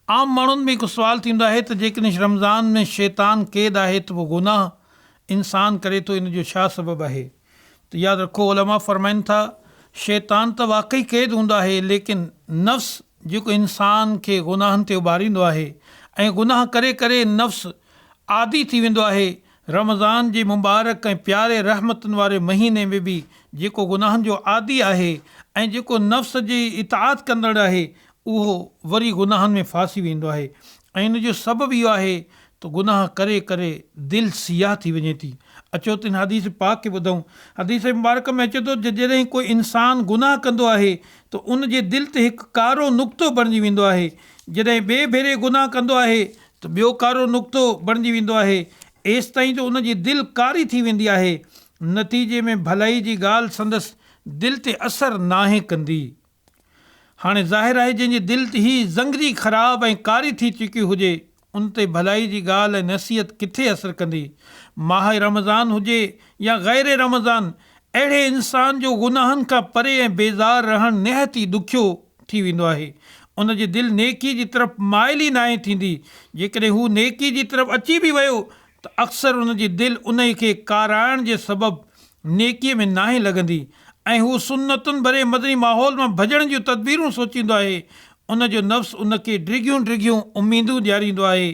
आम माण्हुनि में हिकु सुवालु थींदो आहे त जेकॾहिं रमज़ान में शैतान क़ैद आहे त उहो गुनाह इंसानु करे थो, इन जो छा सबबु आहे? त यादि रखो, उलमा फरमाइनि था शैतान त वाक़ई क़ैद हूंदो आहे, लेकिन नफ़्स जेको इंसान खे गुनाहनि ते उॿारींदो आहे ऐं गुनाह करे करे नफ़्स आदी थी वेंदो आहे। रमज़ान जे मुबारक ऐं प्यारे रहमतुनि वारे महीने में बि जेको गुनाहनि जो आदी आहे ऐं जेको नफ़्स जी इताअत कंदड़ आहे उहो वरी गुनाहनि में फासी वेंदो आहे। ऐं इन जो सबबु इहो आहे त गुनाह करे करे दिलि सियाह थी वञे थी। अचो त हिन हदीस पाक खे ॿुधूं। हदीस मुबारक में अचे थो जॾहिं कोई इंसानु गुनाह कंदो आहे त उन जे दिलि ते हिकु कारो नुक़्तो बणिजी वेंदो आहे। जॾहिं ॿिए भेरे गुनाह कंदो आहे त ॿियो कारो नुक़्तो बणिजी वेंदो आहे, एसि ताईं त उन जी दिलि कारी थी वेंदी आहे। नतीजे में भलाई जी ॻाल्हि संदसि दिलि ते असरु नाहे कंदी। हाणे ज़ाहिर आहे जंहिंजी दिलि ते ही ज़ंगजी ख़राबु ऐं कारी थी चुकी हुजे उन ते भलाई जी ॻाल्हि ऐं नसीहत किथे असरु कंदी? माह रमज़ान हुजे या ग़ैर रमज़ान, अहिड़े इंसान जो गुनाहनि खां परे ऐं बेज़ार रहणु निहायत ई ॾुखियो थी वेंदो आहे। उन जी दिलि नेकी जी तरफ़ माइल ई नाहे थींदी। जेकॾहिं हू नेकी जी तरफ़ अची बि वियो त अक्सर उन जी दिलि उन खे काराइण जे सबबु नेकीअ में नाहे लॻंदी ऐं हू सुन्नतुनि भरे मदनी माहौल मां भॼण जूं तदबीरूं सोचींदो आहे। उन जो नफ़्स उन खे डिघियूं डिघियूं उमीदूं ॾियारींदो आहे।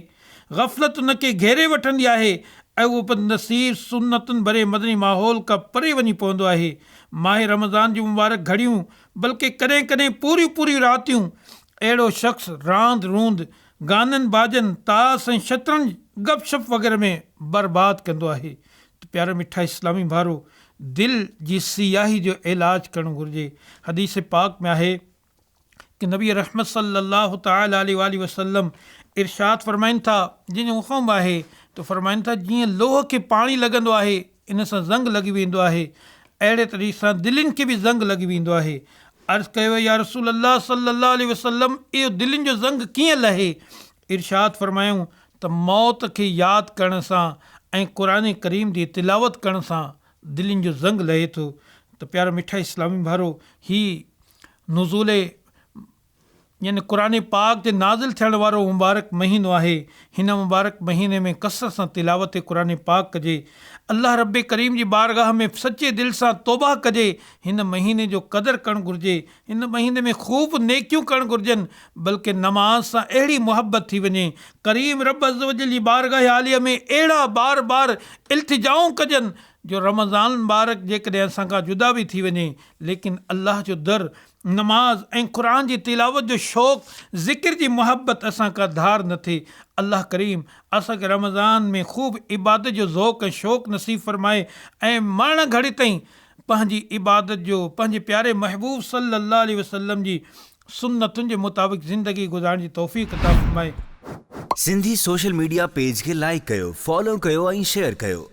ग़फ़लत उन खे घेरे वठंदी आहे ऐं उहो बदनसीब सुन्नतुनि भरे मदनी माहौल खां परे वञी पवंदो आहे। माह रमज़ान जूं मुबारक घड़ियूं, बल्कि कॾहिं कॾहिं पूरियूं पूरियूं रातियूं अहिड़ो शख़्स रांदि रूंद, गाननि बाजनि, ताश ऐं शतरंज, गपशप वग़ैरह में बर्बादु कंदो आहे। त प्यारा मिठा इस्लामी भारो, दिलि जी सियाही जो इलाजु करणु घुरिजे। हदीस पाक में आहे कि नबी रहमत सल्लल्लाहु तआला अलैहि वसल्लम इरशाद फरमाइनि था, जंहिंजो हुकुम आहे त फरमाइनि था जीअं लोह खे पाणी लॻंदो आहे इन सां ज़ंग लॻी वेंदो आहे, अहिड़े तरीक़े सां दिलनि खे बि ज़ंग लॻी वेंदो आहे। अर्ज़ु कयो या रसूल अल्लाह सल्लल्लाहु अलैहि वसल्लम, इहो दिलनि जो ज़ंग कीअं लहे? इरशाद फरमायूं त मौत खे यादि करण सां ऐं क़ुरान करीम जी तिलावत करण सां दिलनि जो ज़ंग लहे थो। त प्यारा मिठा इस्लामी भारो, ही नुज़ूले यानी क़ुरान पाक जे नाज़िल थियण वारो मुबारक महीनो आहे। हिन मुबारक महीने में कसरत सां तिलावत क़ुरान पाक कजे, अल्लाह रब करीम जी बारगाह में सचे दिलि सां तौबा कजे। हिन महीने जो क़दुरु करणु घुरिजे। हिन महीने में ख़ूब नेकियूं करणु घुरिजनि, बल्कि नमाज़ सां अहिड़ी मुहबत थी वञे, करीम रब अज़्ज़ व जल जी बारगाह आलिया में अहिड़ा बार बार इल्तिजाऊं कजनि जो रमज़ान मुबारक जेकॾहिं असां खां जुदा बि थी वञे, लेकिन अल्लाह जो दर, नमाज़ ऐं क़ुरान जी तिलावत जो शौक़ु, ज़िक्र जी मुहबत असां खां धार न थिए। अल्लाह करीम असांखे रमज़ान में ख़ूब इबादत जो ज़ौक़ ऐं शौक़ु नसीब फरमाए ऐं मरण घड़ी ताईं पंहिंजी इबादत जो, पंहिंजे प्यारे महबूब सल्लल्लाहु अलैहि वसल्लम जी सुन्नतुनि जे मुताबिक़ ज़िंदगी गुज़ारण जी तौफ़ीक़ अता फरमाए। सिंधी सोशल मीडिया पेज खे लाइक कयो, फॉलो कयो ऐं शेयर कयो।